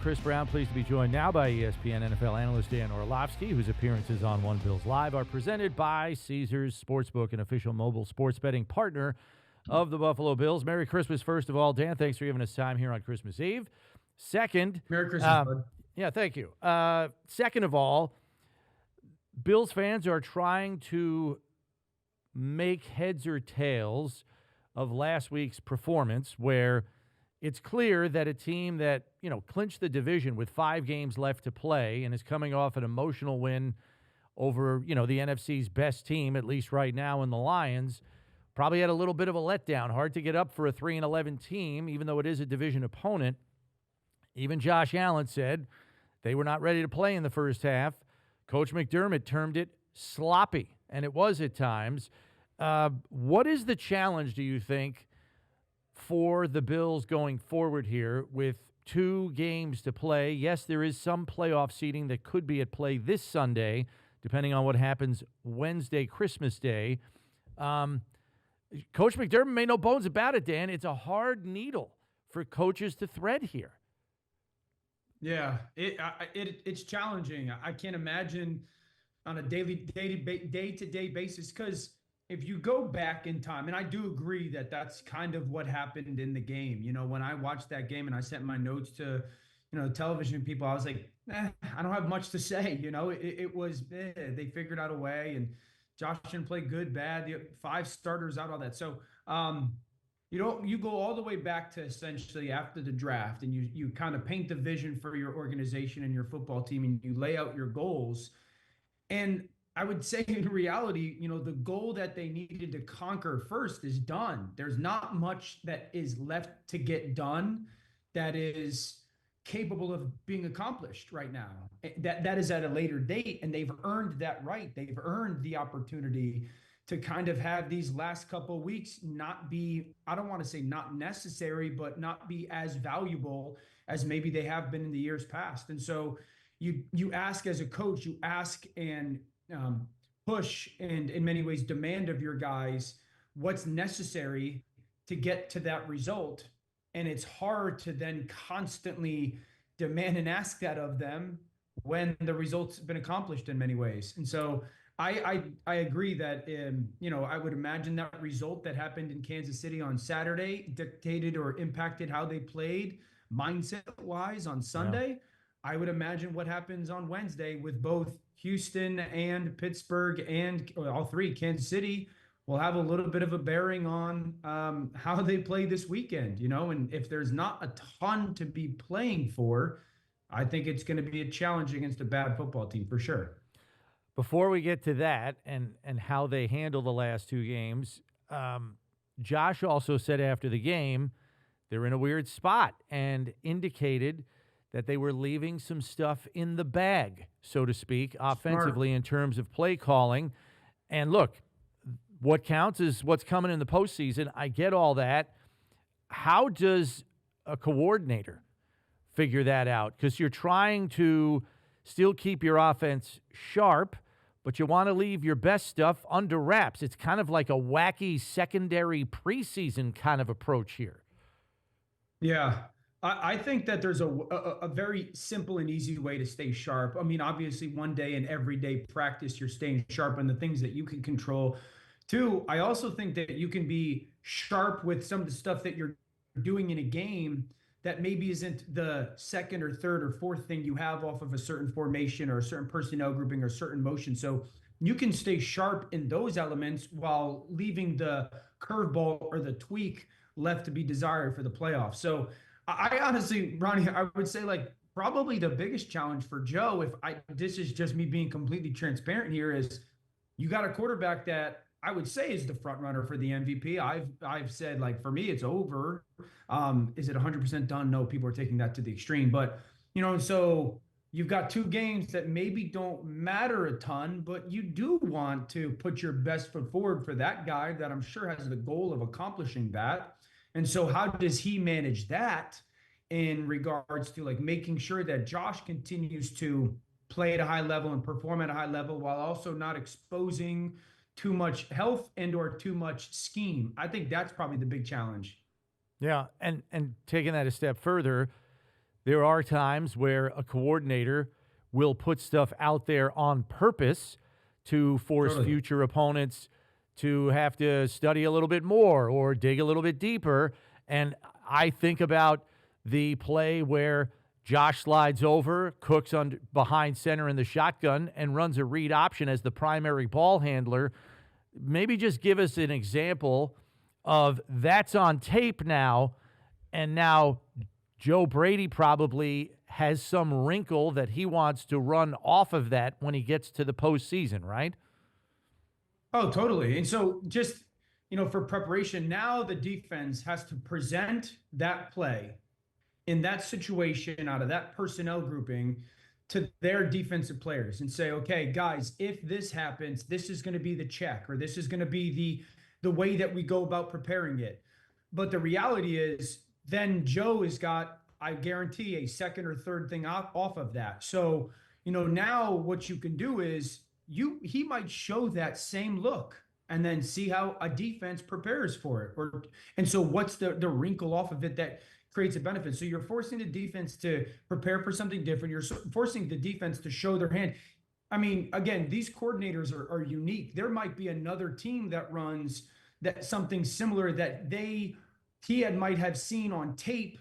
Chris Brown, pleased to be joined now by ESPN NFL analyst Dan Orlovsky, whose appearances on One Bills Live are presented by Caesars Sportsbook, an official mobile sports betting partner of the Buffalo Bills. Merry Christmas, first of all. Dan, thanks for giving us time here on Christmas Eve. Second, Merry Christmas, bud. Yeah, thank you. Second of all, Bills fans are trying to make heads or tails of last week's performance, where it's clear that a team that, clinched the division with 5 games left to play and is coming off an emotional win over, the NFC's best team, at least right now in the Lions, probably had a little bit of a letdown. Hard to get up for a 3-11 team, even though it is a division opponent. Even Josh Allen said they were not ready to play in the first half. Coach McDermott termed it sloppy, and it was at times. What is the challenge, do you think, for the Bills going forward here with 2 games to play? Yes, there is some playoff seeding that could be at play this Sunday, depending on what happens Wednesday, Christmas Day. Coach McDermott made no bones about it, Dan. It's a hard needle for coaches to thread here. Yeah, it's challenging. I can't imagine on a day-to-day basis, because if you go back in time, and I do agree that that's kind of what happened in the game. When I watched that game and I sent my notes to, television people, I was like, I don't have much to say. It was, they figured out a way, and Josh didn't play good, bad, the 5 starters out, all that. So, you go all the way back to essentially after the draft, and you kind of paint the vision for your organization and your football team, and you lay out your goals. And I would say in reality, the goal that they needed to conquer first is done. There's not much that is left to get done that is capable of being accomplished right now. That is at a later date, and they've earned that right. They've earned the opportunity to kind of have these last couple of weeks not be, I don't want to say not necessary, but not be as valuable as maybe they have been in the years past. And so you ask as a coach, you ask and push and in many ways demand of your guys what's necessary to get to that result. And it's hard to then constantly demand and ask that of them when the result's been accomplished in many ways. And so I agree that, I would imagine that result that happened in Kansas City on Saturday dictated or impacted how they played mindset-wise on Sunday. Yeah. I would imagine what happens on Wednesday with both Houston and Pittsburgh and all 3, Kansas City, will have a little bit of a bearing on how they play this weekend, and if there's not a ton to be playing for, I think it's going to be a challenge against a bad football team for sure. Before we get to that and how they handle the last 2 games, Josh also said after the game they're in a weird spot and indicated that they were leaving some stuff in the bag, so to speak, offensively in terms of play calling. And look, what counts is what's coming in the postseason. I get all that. How does a coordinator figure that out? Because you're trying to still keep your offense sharp, but you want to leave your best stuff under wraps. It's kind of like a wacky secondary preseason kind of approach here. Yeah. I think that there's a very simple and easy way to stay sharp. I mean, obviously, one day in everyday practice, you're staying sharp on the things that you can control. 2, I also think that you can be sharp with some of the stuff that you're doing in a game that maybe isn't the second or third or fourth thing you have off of a certain formation or a certain personnel grouping or certain motion. So you can stay sharp in those elements while leaving the curveball or the tweak left to be desired for the playoffs. So I honestly, Ronnie, I would say probably the biggest challenge for Joe, this is just me being completely transparent here, is you got a quarterback that I would say is the front runner for the MVP. I've said, for me, it's over. Is it 100% done? No, people are taking that to the extreme. But, so you've got 2 games that maybe don't matter a ton, but you do want to put your best foot forward for that guy that I'm sure has the goal of accomplishing that. And so how does he manage that in regards to making sure that Josh continues to play at a high level and perform at a high level while also not exposing too much health and or too much scheme? I think that's probably the big challenge. Yeah, and taking that a step further, there are times where a coordinator will put stuff out there on purpose to force Totally. future opponents to have to study a little bit more or dig a little bit deeper. And I think about the play where Josh slides over, Cook's behind center in the shotgun, and runs a read option as the primary ball handler. Maybe just give us an example of that's on tape now, and now Joe Brady probably has some wrinkle that he wants to run off of that when he gets to the postseason, right? Oh, totally. And so just, for preparation, now the defense has to present that play in that situation out of that personnel grouping to their defensive players and say, okay, guys, if this happens, this is going to be the check, or this is going to be the way that we go about preparing it. But the reality is then Joe has got, I guarantee, a second or third thing off of that. So, now what you can do is he might show that same look and then see how a defense prepares for it. And so what's the wrinkle off of it that creates a benefit? So you're forcing the defense to prepare for something different. You're forcing the defense to show their hand. I mean, again, these coordinators are unique. There might be another team that runs that something similar that might have seen on tape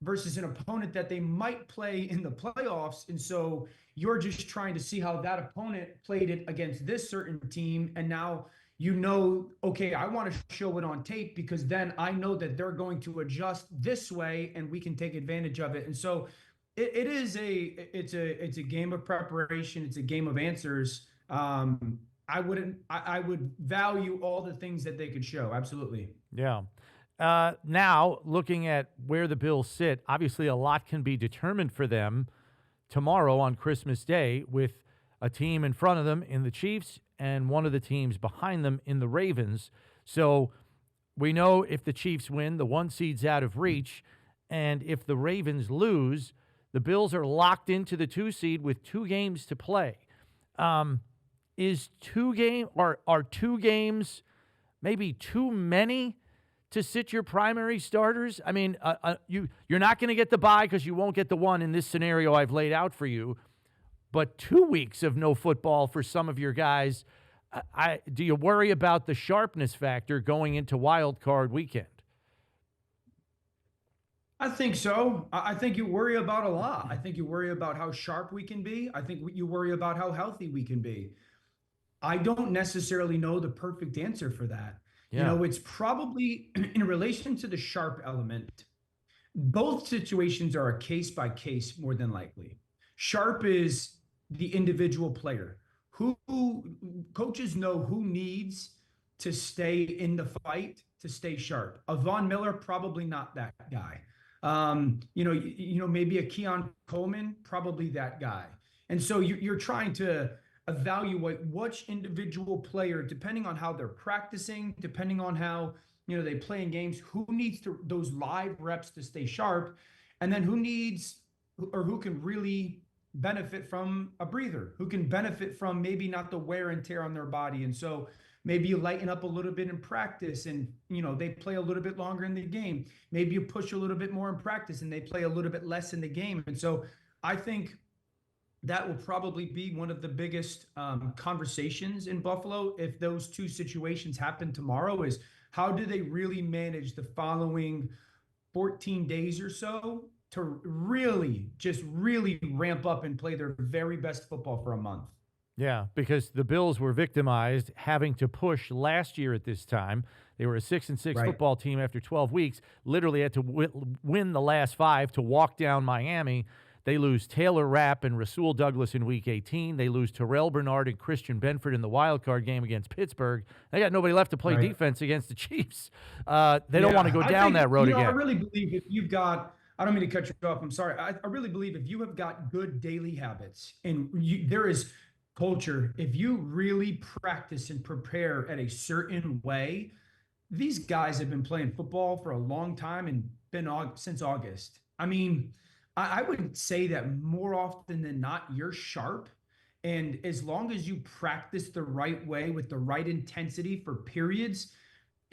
versus an opponent that they might play in the playoffs. And so you're just trying to see how that opponent played it against this certain team. And now, okay, I want to show it on tape because then I know that they're going to adjust this way and we can take advantage of it. And so it's a game of preparation. It's a game of answers. I would value all the things that they could show. Absolutely. Yeah. Now, looking at where the Bills sit, obviously a lot can be determined for them tomorrow on Christmas Day with a team in front of them in the Chiefs and one of the teams behind them in the Ravens. So we know if the Chiefs win, the 1 seed's out of reach. And if the Ravens lose, the Bills are locked into the 2 seed with 2 games to play. Are 2 games maybe too many to sit your primary starters? I mean, you're not going to get the bye because you won't get the 1 in this scenario I've laid out for you. But 2 weeks of no football for some of your guys, do you worry about the sharpness factor going into wild card weekend? I think so. I think you worry about a lot. I think you worry about how sharp we can be. I think you worry about how healthy we can be. I don't necessarily know the perfect answer for that. Yeah. It's probably in relation to the sharp element. Both situations are a case by case more than likely. Sharp is the individual player who coaches know who needs to stay in the fight to stay sharp. A Von Miller, probably not that guy. Maybe a Keon Coleman, probably that guy. And so you're trying to evaluate which individual player, depending on how they're practicing, depending on how they play in games, who needs those live reps to stay sharp, and then who can really benefit from a breather, who can benefit from maybe not the wear and tear on their body. And so maybe you lighten up a little bit in practice and they play a little bit longer in the game. Maybe you push a little bit more in practice and they play a little bit less in the game. And so I think that will probably be one of the biggest conversations in Buffalo if those 2 situations happen tomorrow, is how do they really manage the following 14 days or so to really ramp up and play their very best football for a month. Yeah, because the Bills were victimized having to push last year at this time. They were a 6-6 Right. football team after 12 weeks, literally had to win the last 5 to walk down Miami. They lose Taylor Rapp and Rasul Douglas in Week 18. They lose Terrell Bernard and Christian Benford in the wildcard game against Pittsburgh. They got nobody left to play defense against the Chiefs. They don't want to go down that road again. I really believe if you've got – I don't mean to cut you off. I'm sorry. I really believe if you have got good daily habits and there is culture, if you really practice and prepare at a certain way, these guys have been playing football for a long time and been since August. I mean, I would say that more often than not, you're sharp. And as long as you practice the right way with the right intensity for periods,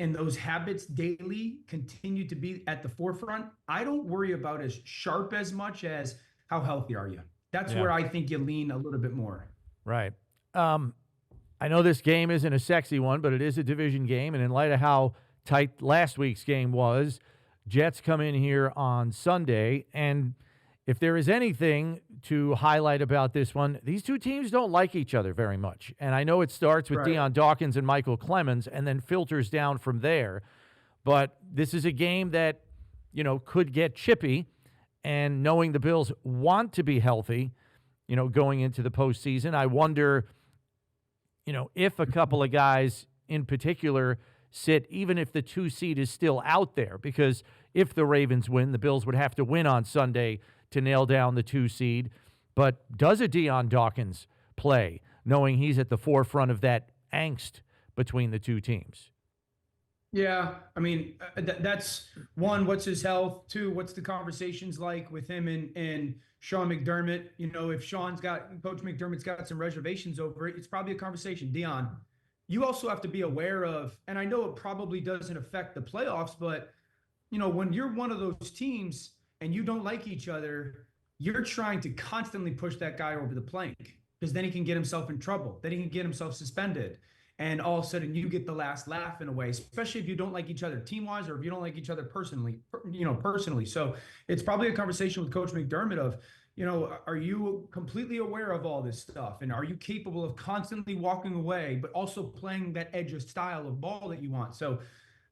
and those habits daily continue to be at the forefront, I don't worry about as sharp as much as how healthy are you. That's Yeah. where I think you lean a little bit more. Right. I know this game isn't a sexy one, but it is a division game, and in light of how tight last week's game was, Jets come in here on Sunday, and if there is anything to highlight about this one, these two teams don't like each other very much. And I know it starts with Right. Deion Dawkins and Michael Clemens and then filters down from there. But this is a game that, could get chippy. And knowing the Bills want to be healthy, going into the postseason, I wonder, if a couple of guys in particular sit, even if the 2 seed is still out there, because if the Ravens win, the Bills would have to win on Sunday to nail down the 2 seed. But does a Deion Dawkins play, knowing he's at the forefront of that angst between the two teams? Yeah, I mean, that's one. What's his health? Two, what's the conversations like with him and Sean McDermott? If Coach McDermott's got some reservations over it, it's probably a conversation. Deion, you also have to be aware of, and I know it probably doesn't affect the playoffs, but when you're one of those teams and you don't like each other, you're trying to constantly push that guy over the plank because then he can get himself in trouble. Then he can get himself suspended. And all of a sudden you get the last laugh in a way, especially if you don't like each other team-wise or if you don't like each other personally. So it's probably a conversation with Coach McDermott of, are you completely aware of all this stuff? And are you capable of constantly walking away, but also playing that edge of style of ball that you want? So,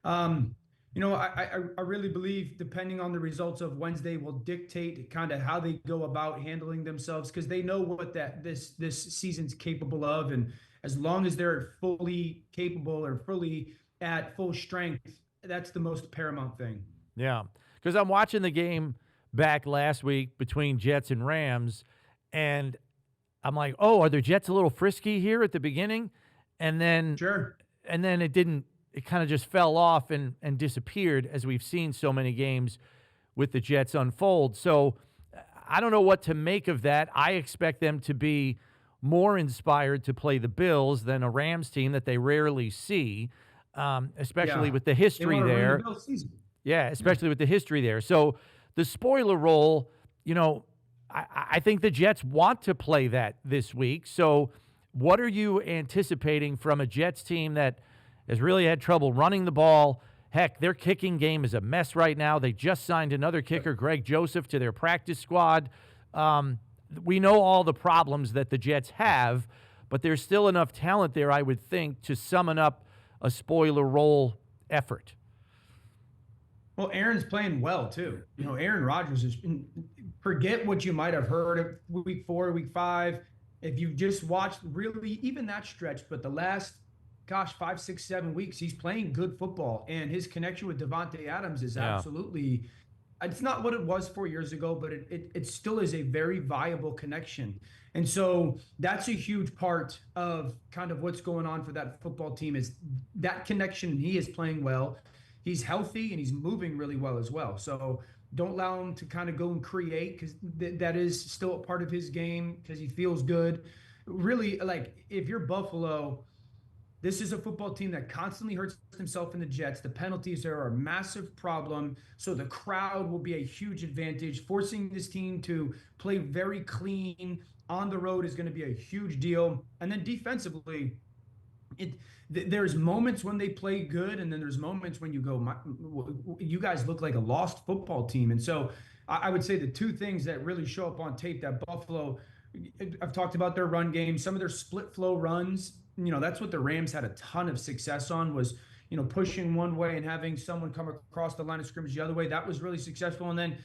I really believe depending on the results of Wednesday will dictate kind of how they go about handling themselves because they know what this season's capable of. And as long as they're fully capable or fully at full strength, that's the most paramount thing. Yeah, because I'm watching the game back last week between Jets and Rams, and I'm like, oh, are the Jets a little frisky here at the beginning? And then Sure. And then it didn't. It kind of just fell off and disappeared as we've seen so many games with the Jets unfold. So I don't know what to make of that. I expect them to be more inspired to play the Bills than a Rams team that they rarely see, especially with the history there. Especially with the history there. So the spoiler role, I think the Jets want to play that this week. So what are you anticipating from a Jets team that has really had trouble running the ball? Heck, their kicking game is a mess right now. They just signed another kicker, Greg Joseph, to their practice squad. We know all the problems that the Jets have, but there's still enough talent there, I would think, to summon up a spoiler role effort. Well, Aaron's playing well, too. Aaron Rodgers is – forget what you might have heard of week 4, week 5. If you've just watched really even that stretch, but the last – 5, 6, 7 weeks, he's playing good football, and his connection with Devontae Adams is absolutely, it's not what it was 4 years ago, but it still is a very viable connection. And so that's a huge part of kind of what's going on for that football team is that connection. He is playing well. He's healthy and he's moving really well as well. So don't allow him to kind of go and create because that is still a part of his game because he feels good. Really, like if you're Buffalo, this is a football team that constantly hurts himself in the Jets. The penalties are a massive problem. So the crowd will be a huge advantage. Forcing this team to play very clean on the road is going to be a huge deal. And then defensively, there's moments when they play good, and then there's moments when you go, you guys look like a lost football team. And so I would say the two things that really show up on tape that Buffalo, I've talked about their run game, some of their split flow runs. That's what the Rams had a ton of success on was, pushing one way and having someone come across the line of scrimmage the other way. That was really successful. And then,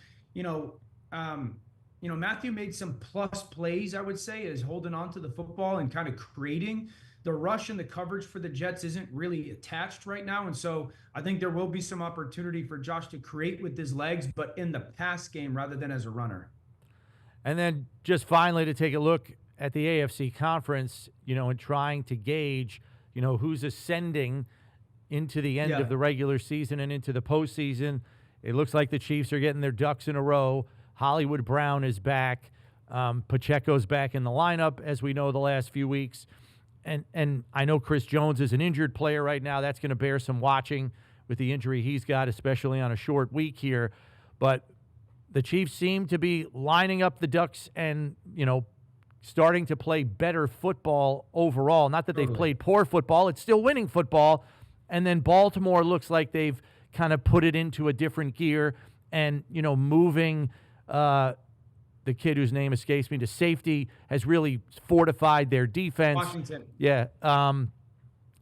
Matthew made some plus plays, I would say, is holding on to the football and kind of creating. The rush and the coverage for the Jets isn't really attached right now. And so I think there will be some opportunity for Josh to create with his legs, but in the pass game rather than as a runner. And then just finally to take a look at the AFC conference, and trying to gauge, who's ascending into the end of the regular season and into the postseason. It looks like the Chiefs are getting their ducks in a row. Hollywood Brown is back. Pacheco's back in the lineup, as we know, the last few weeks. And I know Chris Jones is an injured player right now. That's going to bear some watching with the injury he's got, especially on a short week here. But the Chiefs seem to be lining up the ducks and, starting to play better football overall. Not that they've played poor football. It's still winning football. And then Baltimore looks like they've kind of put it into a different gear and, moving the kid whose name escapes me to safety has really fortified their defense. Washington. Yeah.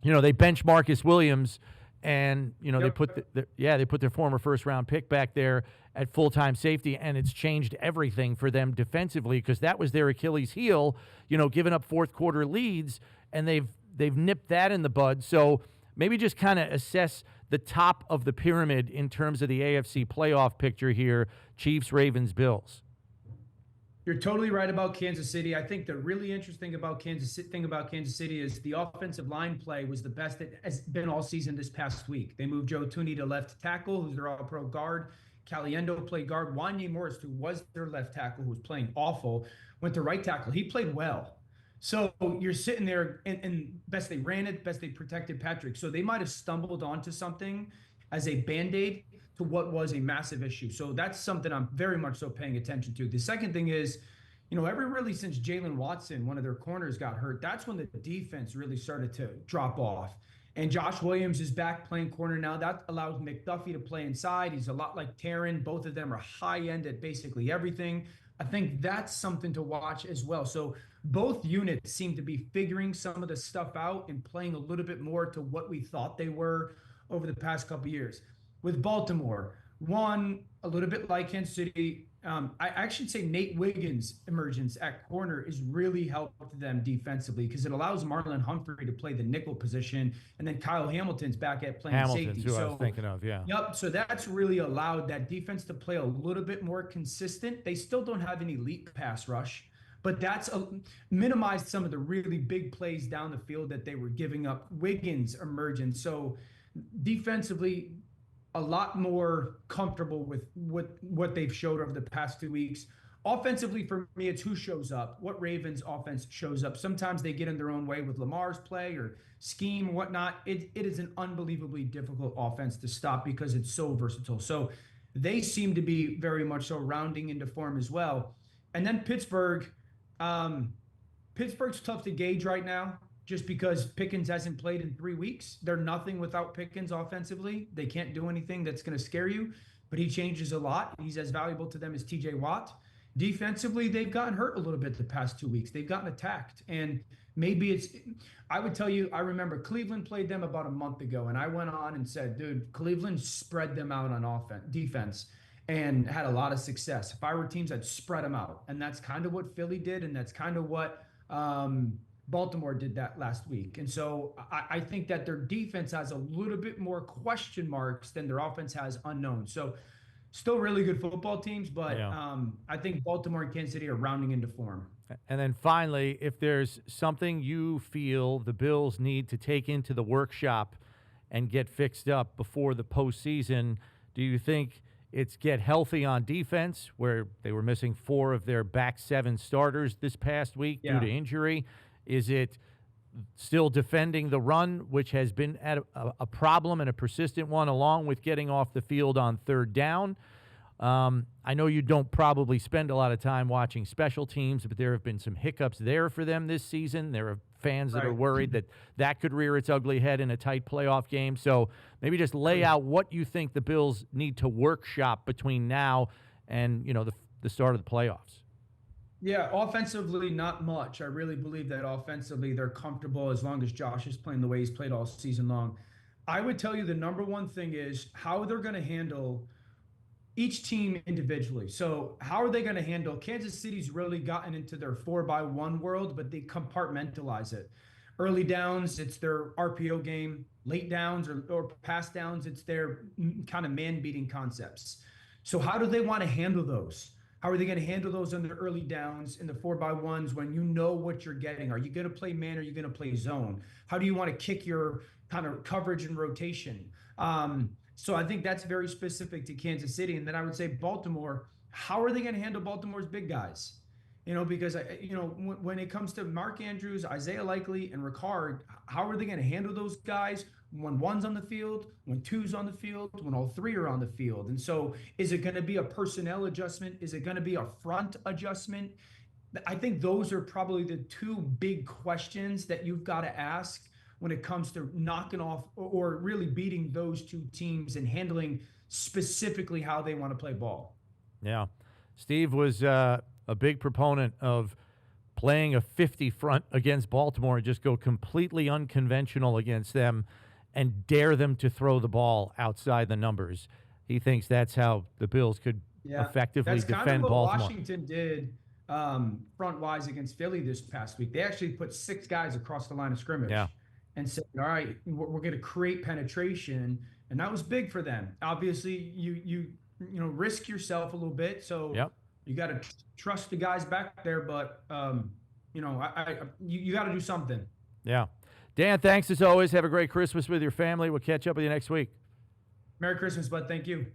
They bench Marcus Williams and, they put they put their former first-round pick back there at full-time safety, and it's changed everything for them defensively because that was their Achilles heel, giving up fourth-quarter leads, and they've nipped that in the bud. So maybe just kind of assess the top of the pyramid in terms of the AFC playoff picture here, Chiefs, Ravens, Bills. You're totally right about Kansas City. I think the really interesting thing about Kansas City is the offensive line play was the best it has been all season this past week. They moved Joe Thuney to left tackle, who's their all-pro guard. Caliendo played guard. Wanye Morris, who was their left tackle, who was playing awful, went to right tackle. He played well. So you're sitting there, and best they ran it, best they protected Patrick. So they might have stumbled onto something as a Band-Aid to what was a massive issue. So that's something I'm very much so paying attention to. The second thing is, really since Jalen Watson, one of their corners, got hurt, that's when the defense really started to drop off. And Josh Williams is back playing corner now. That allows McDuffie to play inside. He's a lot like Taryn. Both of them are high end at basically everything. I think that's something to watch as well. So both units seem to be figuring some of the stuff out and playing a little bit more to what we thought they were over the past couple of years. With Baltimore, one, a little bit like Kansas City, I should say Nate Wiggins' emergence at corner is really helped them defensively because it allows Marlon Humphrey to play the nickel position, and then Kyle Hamilton's back at playing safety. Who I was thinking of, yeah. Yep, so that's really allowed that defense to play a little bit more consistent. They still don't have an elite pass rush, but that's minimized some of the really big plays down the field that they were giving up. Wiggins' emergence. So defensively, a lot more comfortable with what they've showed over the past 2 weeks. Offensively, for me, it's who shows up, what Ravens offense shows up. Sometimes they get in their own way with Lamar's play or scheme and whatnot. It is an unbelievably difficult offense to stop because it's so versatile. So they seem to be very much so rounding into form as well. And then Pittsburgh's tough to gauge right now. Just because Pickens hasn't played in 3 weeks. They're nothing without Pickens offensively. They can't do anything that's going to scare you, but he changes a lot. He's as valuable to them as TJ Watt. Defensively, they've gotten hurt a little bit the past 2 weeks. They've gotten attacked. And maybe I would tell you, I remember Cleveland played them about a month ago, and I went on and said, dude, Cleveland spread them out on defense and had a lot of success. If I were teams, I'd spread them out. And that's kind of what Philly did, and that's kind of what Baltimore did that last week. And so I think that their defense has a little bit more question marks than their offense has unknown. So still really good football teams, but I think Baltimore and Kansas City are rounding into form. And then finally, if there's something you feel the Bills need to take into the workshop and get fixed up before the postseason, do you think it's get healthy on defense, where they were missing 4 of their back 7 starters this past week due to injury? Is it still defending the run, which has been a problem and a persistent one, along with getting off the field on third down? I know you don't probably spend a lot of time watching special teams, but there have been some hiccups there for them this season. There are fans that are worried that could rear its ugly head in a tight playoff game. So maybe just lay out what you think the Bills need to workshop between now and the start of the playoffs. Yeah, offensively, not much. I really believe that offensively they're comfortable as long as Josh is playing the way he's played all season long. I would tell you the number one thing is how they're going to handle each team individually. So how are they going to handle Kansas City's really gotten into their 4-by-1 world, but they compartmentalize it. Early downs, it's their RPO game. Late downs or pass downs, it's their kind of man-beating concepts. So how do they want to handle those? How are they going to handle those on the early downs in the 4-by-1s when you know what you're getting? Are you going to play man or are you going to play zone? How do you want to kick your kind of coverage and rotation? So I think that's very specific to Kansas City. And then I would say Baltimore, how are they going to handle Baltimore's big guys? Because when it comes to Mark Andrews, Isaiah Likely, and Ricard, how are they going to handle those guys when one's on the field, when two's on the field, when all three are on the field? And so, is it going to be a personnel adjustment? Is it going to be a front adjustment? I think those are probably the two big questions that you've got to ask when it comes to knocking off or really beating those two teams and handling specifically how they want to play ball. Yeah. Steve was a big proponent of playing a 50 front against Baltimore and just go completely unconventional against them and dare them to throw the ball outside the numbers. He thinks that's how the Bills could effectively defend Baltimore. That's kind of what Washington did front-wise against Philly this past week. They actually put 6 guys across the line of scrimmage and said, all right, we're going to create penetration, and that was big for them. Obviously, you risk yourself a little bit, so you got to trust the guys back there, but you got to do something. Yeah. Dan, thanks as always. Have a great Christmas with your family. We'll catch up with you next week. Merry Christmas, bud. Thank you.